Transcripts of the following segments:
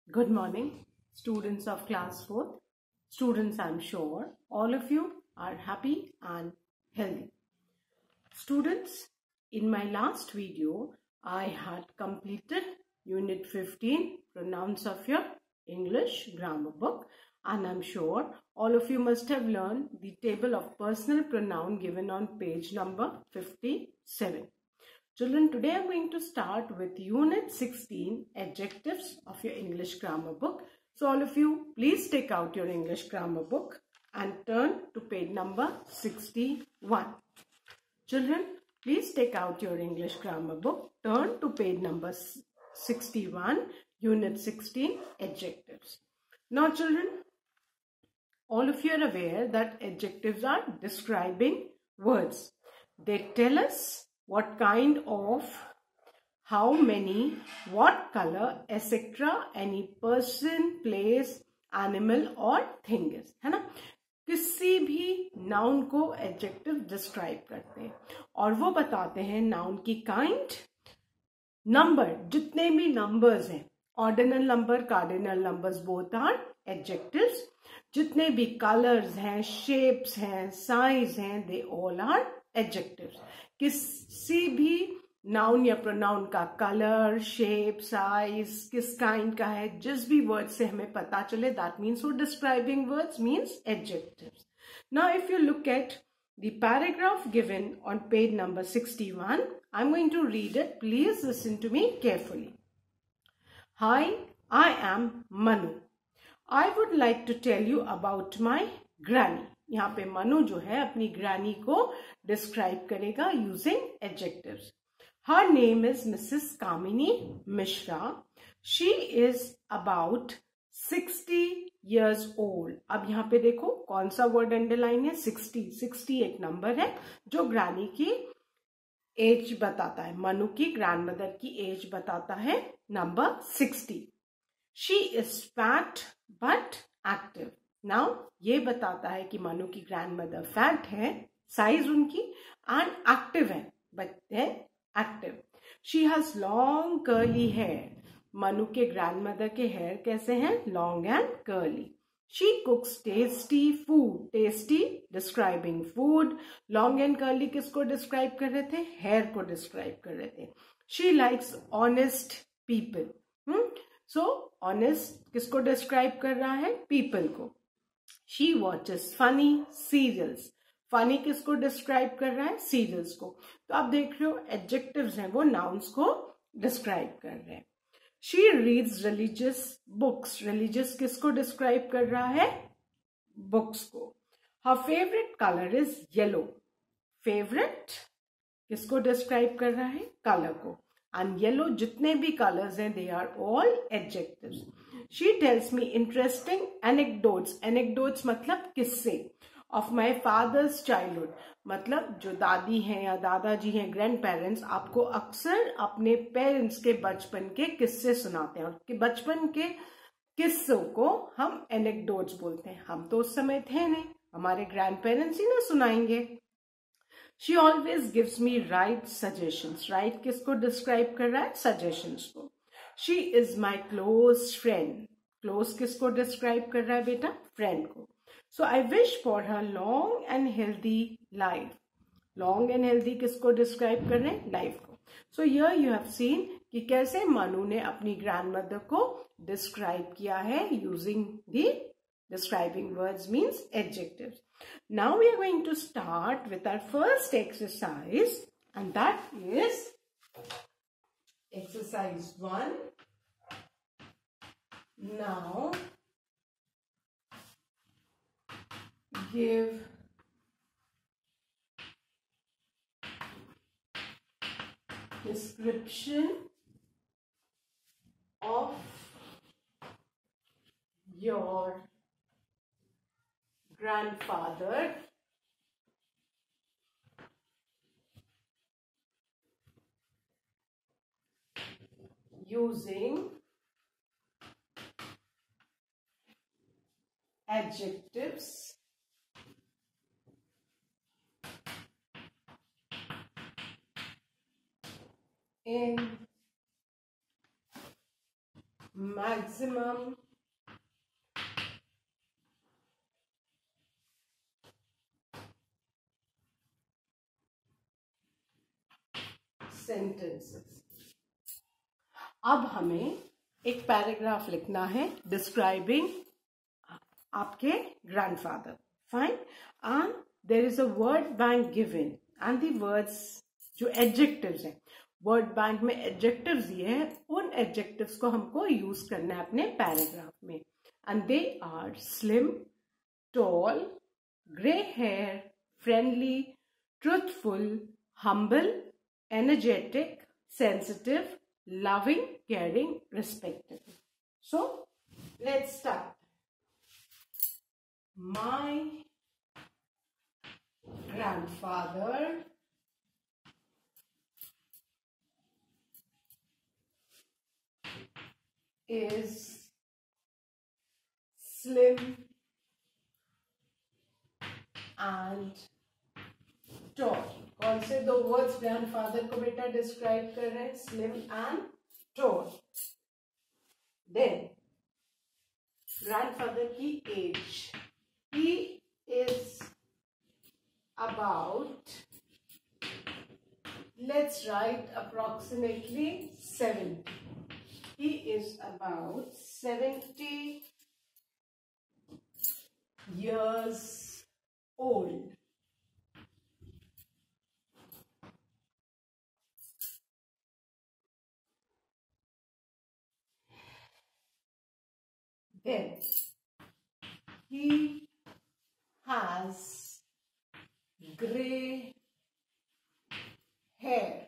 Good morning, students of class 4th. Students, I'm sure all of you are happy and healthy. Students, in my last video, I had completed Unit 15, Pronouns of your English grammar book, and I'm sure all of you must have learned the table of personal pronoun given on page number 57. Children, today I'm going to start with Unit 16, Adjectives of your English grammar book. So all of you, please take out your English grammar book and turn to page number 61. Children, please take out your English grammar book, turn to page number 61, Unit 16, Adjectives. Now children, all of you are aware that adjectives are describing words. They tell us what kind of, how many, what color, etc. any person, place, animal और thing is, है ना? किसी भी noun को adjective describe करते हैं और वो बताते हैं noun की kind, number, जितने भी numbers हैं, ordinal number, cardinal numbers both are adjectives. जितने भी colors हैं, shapes हैं, size हैं, they all are adjectives. किसी भी नाउन या प्रोनाउन का कलर, शेप, साइज, किस काइंड का है, जिस भी वर्ड से हमें पता चले, दैट मीन्स वो describing words means adjectives. Now if you look at the paragraph given on page number 61, I am going to read it. Please listen to me carefully. Hi, I am Manu. I would like to tell you about my granny. यहाँ पे मनु जो है अपनी granny को describe करेगा using adjectives. Her name is Mrs Kamini Mishra. She is about 60 years old. अब यहाँ पे देखो कौन सा वर्ड अंडरलाइन है, 60. 60 एक नंबर है जो ग्रैनी की एज बताता है. मनु की ग्रैंडमदर की एज बताता है number 60. She is fat but active. Now ये बताता है कि मनु की ग्रैंडमदर फैट है, साइज उनकी, एंड एक्टिव है, बट है active. She has long curly hair. Manu के ग्रैंडमदर के हेयर कैसे हैं, long and curly. She cooks tasty food. Tasty describing food, long and curly किसको डिस्क्राइब कर रहे थे, हेयर को डिस्क्राइब कर रहे थे. She likes honest people. So honest किसको डिस्क्राइब कर रहा है, पीपल को. She watches funny serials. Funny किसको डिस्क्राइब कर रहा है, सीरियल्स को. तो आप देख रहे हो एडजेक्टिव्स हैं वो नाउन्स को डिस्क्राइब कर रहे हैं. She reads religious books. Religious किसको डिस्क्राइब कर रहा है, बुक्स को. Her favorite color is yellow. Favorite किसको डिस्क्राइब कर रहा है, कलर को. And yellow जितने भी कलर्स हैं they are all adjectives. She tells me interesting anecdotes. Anecdotes मतलब किस्से. Of my father's childhood. मतलब जो दादी हैं या दादाजी हैं, ग्रैंड पेरेंट्स, आपको अक्सर अपने पेरेंट्स के बचपन के किस्से सुनाते हैं. और बचपन के किस्सों को हम एनेक्डोट्स बोलते हैं. हम तो उस समय थे नहीं, हमारे ग्रैंड पेरेंट्स ही ना सुनाएंगे. She always gives me right suggestions. Right किसको डिस्क्राइब कर रहा है, सजेशंस को. She is my close friend. Close किसको डिस्क्राइब कर रहा है बेटा, फ्रेंड को. So I wish for her long and healthy life. Long and healthy किसको डिस्क्राइब कर रहे हैं, लाइफ को. So here you have seen कि कैसे मनु ने अपनी ग्रैंडमदर को डिस्क्राइब किया है using the describing words means adjectives. Now we are going to start with our first exercise, and that is exercise 1. Now give description of your grandfather using adjectives in maximum sentences. अब हमें एक paragraph लिखना है describing आपके grandfather. Fine. And there is a word bank given and the words जो adjectives हैं, word bank में adjectives दिए हैं, उन एडजेक्टिव्स को हमको यूज करना है अपने पैराग्राफ में. And they are slim, tall, grey hair, friendly, truthful, humble, energetic, sensitive, loving, caring, respectful. So, let's start. My grandfather is slim and tall. कौन से दो वर्ड्स ग्रैंडफादर को बेटा डिस्क्राइब कर रहे हैं? Slim and tall. Then grandfather की age, he is about, let's write approximately 70. He is about 70 years old. Then he has gray hair.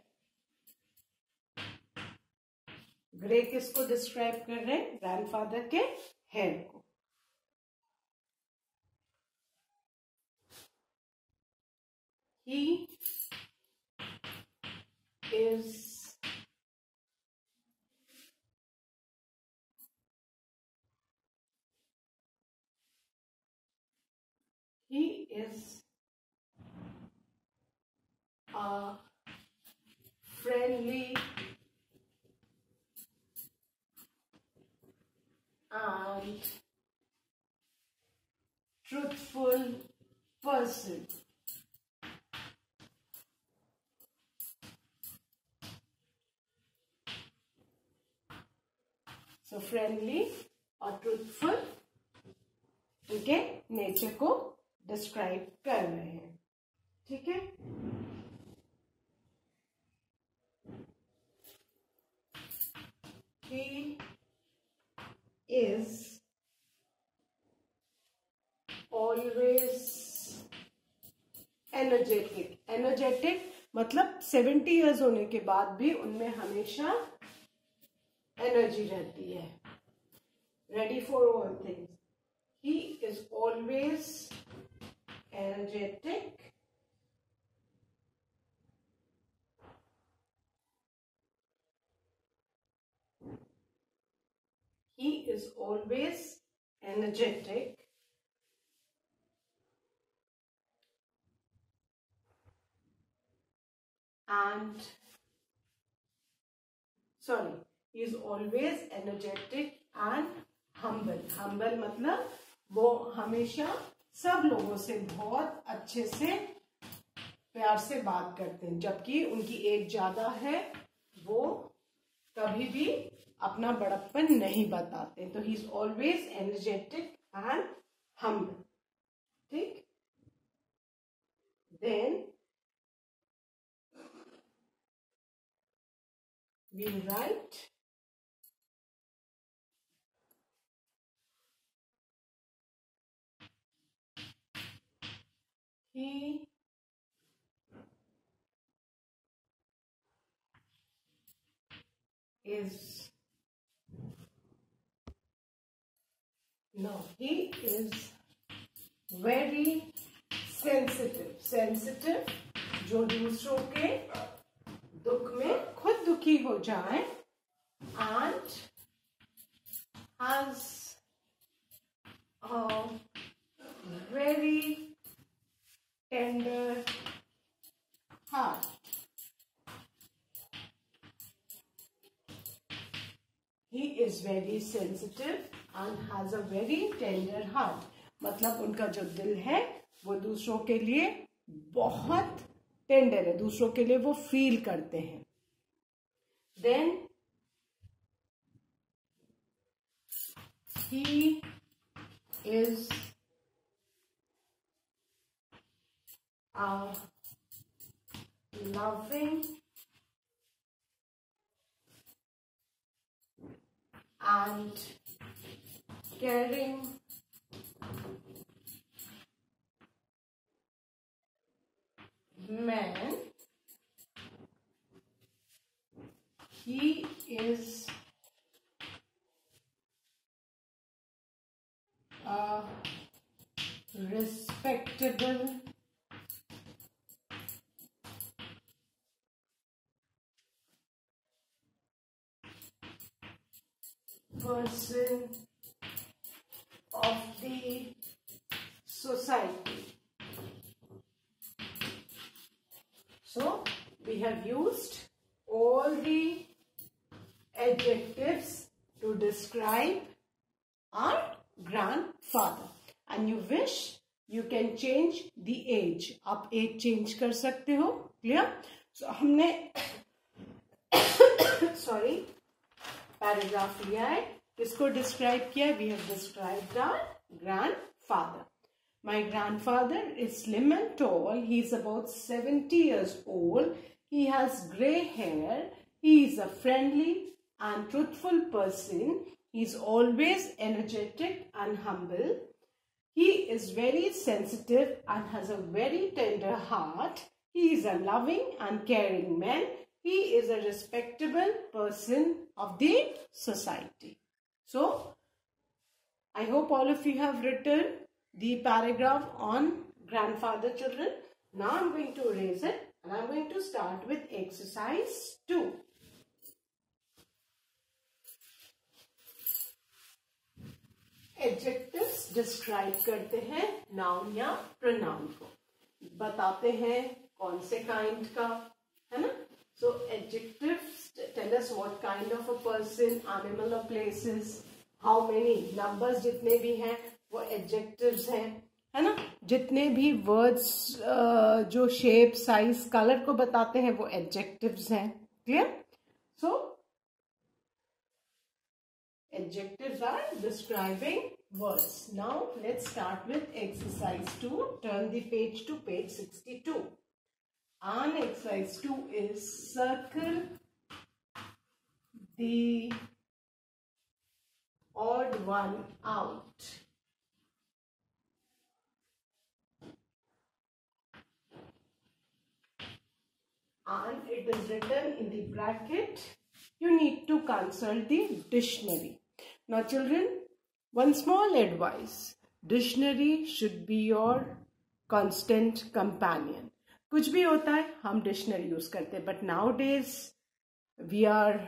Grey किसको डिस्क्राइब कर रहे हैं? ग्रैंडफादर के हेयर को. He is a friendly and truthful person. So friendly और truthful उनके nature को describe कर रहे हैं. ठीक है. He is always energetic. Energetic मतलब 70 इयर्स होने के बाद भी उनमें हमेशा एनर्जी रहती है. Ready for all things. He is always energetic and he is always energetic and humble. Humble मतलब वो हमेशा सब लोगों से बहुत अच्छे से प्यार से बात करते हैं. जबकि उनकी एज ज्यादा है, वो कभी भी अपना बड़प्पन नहीं बताते. तो he is always energetic and humble. ठीक. Then we write he is very sensitive जो दूसरों के दुख में खुद दुखी हो जाए, and has a very tender heart. He is very sensitive and has a very tender heart. मतलब उनका जो दिल है वो दूसरों के लिए बहुत टेंडर है, दूसरों के लिए वो फील करते हैं. Then he is a loving and caring man. He is a respectable person of the society. So we have used all the adjectives to describe our grandfather, and you wish you can change the age. आप age change कर सकते हो. Clear? So हमने sorry paragraph लिया है, किसको describe किया है? We have described our grandfather. My grandfather is slim and tall. He is about 70 years old. He has grey hair. He is a friendly and truthful person. He is always energetic and humble. He is very sensitive and has a very tender heart. He is a loving and caring man. He is a respectable person of the society. So, I hope all of you have written the paragraph on grandfather, children. Now I am going to erase it and I am going to start with exercise 2. Adjectives describe करते हैं noun या pronoun को, बताते हैं कौन से kind का, है ना? So adjectives tell us what kind of a person, animal or places, how many numbers जितने भी हैं वो adjectives हैं, है ना? जितने भी words जो shape, size, color को बताते हैं वो adjectives हैं. Clear? So adjectives are describing words. Now let's start with exercise 2. Turn the page to page 62. And exercise 2 is circle the odd one out. And it is written in the bracket. You need to consult the dictionary. Now children, one small advice. Dictionary should be your constant companion. कुछ भी होता है हम dictionary use करते हैं, but nowadays we are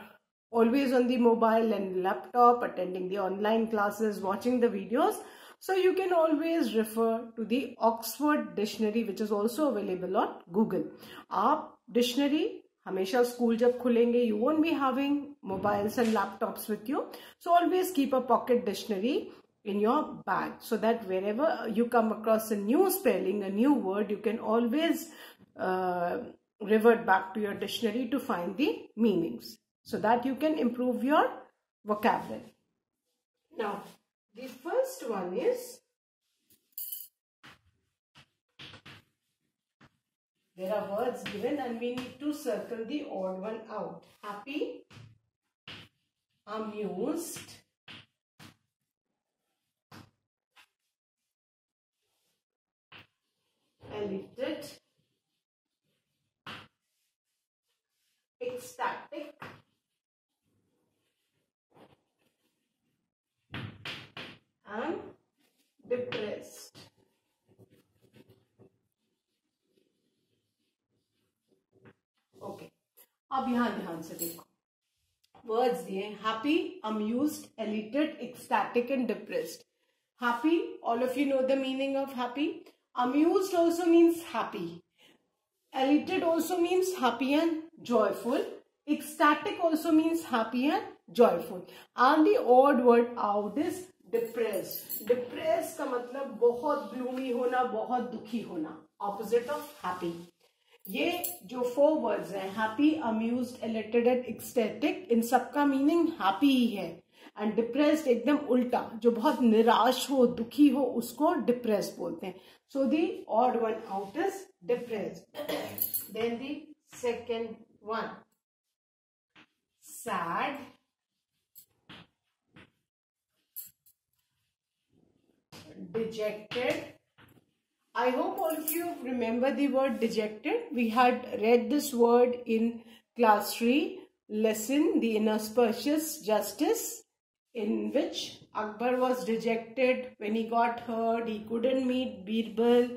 always on the mobile and laptop, attending the online classes, watching the videos. So you can always refer to the Oxford Dictionary, which is also available on Google. आप dictionary हमेशा school जब खुलेंगे, you won't be having mobiles and laptops with you. So always keep a pocket dictionary in your bag so that wherever you come across a new spelling, a new word, you can always revert back to your dictionary to find the meanings so that you can improve your vocabulary. Now, the first one is, there are words given and we need to circle the odd one out. Happy, amused, elated, ecstatic, and depressed. Okay. अब यहाँ ध्यान से देखो, words दिए happy, amused, elated, ecstatic and depressed. Happy, all of you know the meaning of happy. Amused also means happy. Elated also means happy and joyful. Ecstatic also means happy and joyful. And the odd word out is depressed. Depressed का मतलब बहुत gloomy होना, बहुत दुखी होना, opposite of happy. ये जो 4 words हैं, happy, amused, elated and ecstatic, इन सबका meaning happy ही है. एंड डिप्रेस्ड एकदम उल्टा, जो बहुत निराश हो, दुखी हो, उसको डिप्रेस्ड बोलते हैं. So the odd one out is depressed. Then the second one, sad, dejected. I hope all of you remember the word dejected. We had read this word in class 3 lesson, the inauspicious justice, in which Akbar was dejected when he got hurt. He couldn't meet Birbal.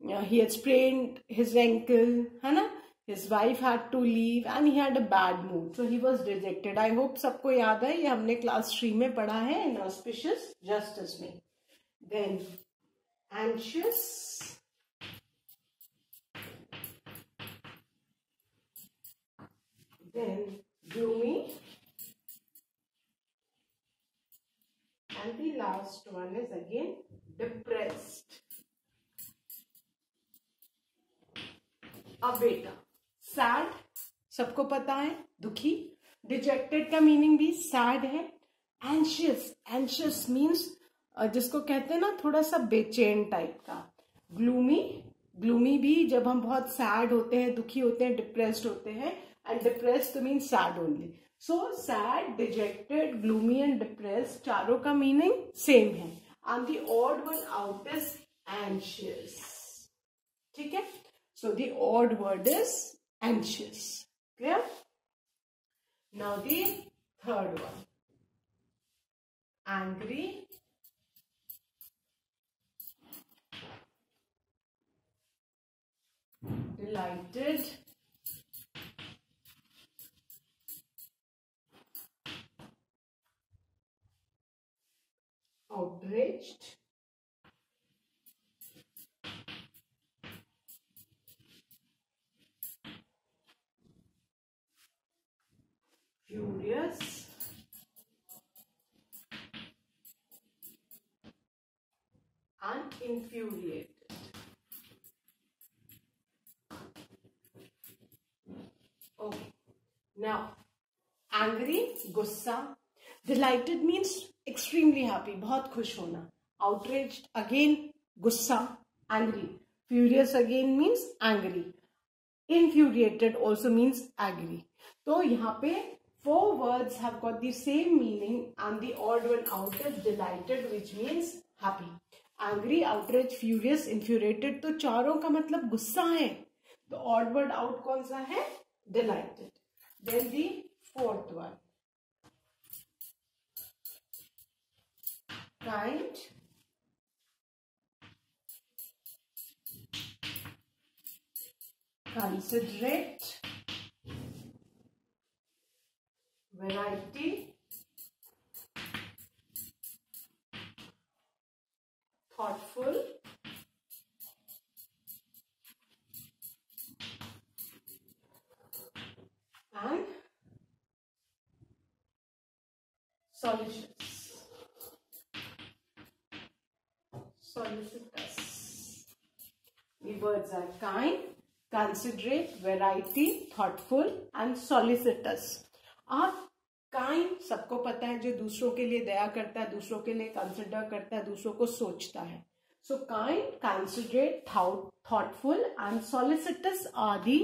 He had sprained his ankle, है ना? His wife had to leave and he had a bad mood. So he was dejected. I hope सबको याद है, ये हमने class 3 में पढ़ा है inauspicious justice में. Then anxious, then gloomy, and the last one is again depressed. अब बेटा, सैड सबको पता है, दुखी. डिजेक्टेड का मीनिंग भी सैड है. एंशियस, एंशियस मीन्स जिसको कहते हैं ना थोड़ा सा बेचैन टाइप का. ग्लूमी, ग्लूमी भी जब हम बहुत सैड होते हैं, दुखी होते हैं, डिप्रेस्ड होते हैं. एंड डिप्रेस्ड तो means sad only. So sad, dejected, gloomy and depressed चारों का मीनिंग सेम है. And the odd one out is anxious. ठीक है. सो the odd word is anxious. Clear? Now the third one, angry, delighted, outraged, furious, and infuriated. Okay. Now, angry, गुस्सा. Delighted means extremely happy, बहुत खुश होना. Outraged again गुस्सा, angry. Furious again means angry. Infuriated also means angry. तो यहाँ पे 4 words have got the same meaning and the odd one out is delighted, which means happy. Angry, outraged, furious, infuriated, तो चारों का मतलब गुस्सा है. तो odd word out कौन सा है? Delighted. Then the fourth one, kind, considerate, variety, thoughtful, and solicitous. The words are kind, considerate, variety, thoughtful and solicitous. आप kind सबको पता है, जो दूसरों के लिए दया करता है, दूसरों के लिए कंसिडर करता है, दूसरों को सोचता है. So kind, considerate, thoughtful and solicitous are the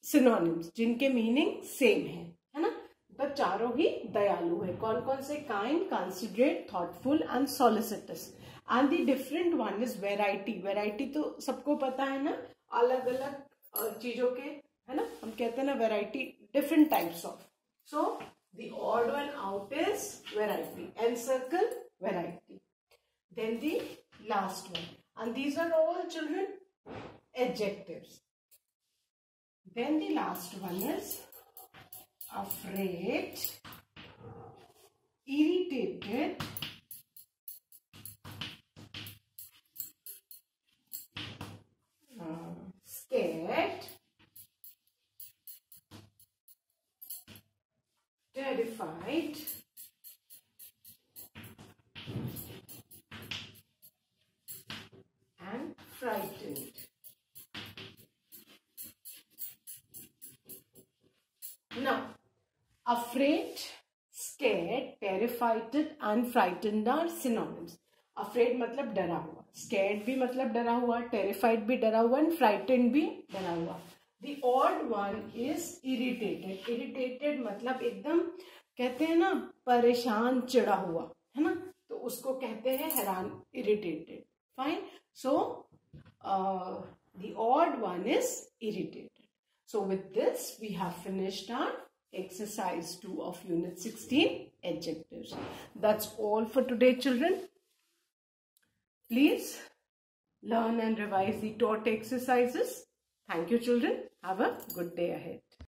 synonyms जिनके मीनिंग सेम है ना. तो चारों ही दयालु है. कौन कौन से? Kind, considerate, thoughtful and solicitous. And the different one is variety. Variety तो सबको पता है ना, अलग अलग चीजों के, है ना. हम कहते हैं ना variety, different types of. So the odd one out is variety. Encircle, variety. Then the last one, and these are all children adjectives. Then the last one is afraid, irritated, scared, terrified, terrified, and frightened. Now, afraid, scared, terrified and frightened are synonyms. Afraid मतलब डरा हुआ, scared भी मतलब डरा हुआ, terrified भी डरा हुआ, and frightened भी डरा हुआ. The odd one is irritated. Irritated मतलब एकदम कहते हैं ना परेशान चिढ़ा हुआ, है ना, तो उसको कहते हैं हैरान, irritated. Fine. So the odd one is irritated. So with this we have finished our exercise 2 of unit 16, adjectives. That's all for today, children. Please learn and revise the taught exercises. Thank you, children. Have a good day ahead.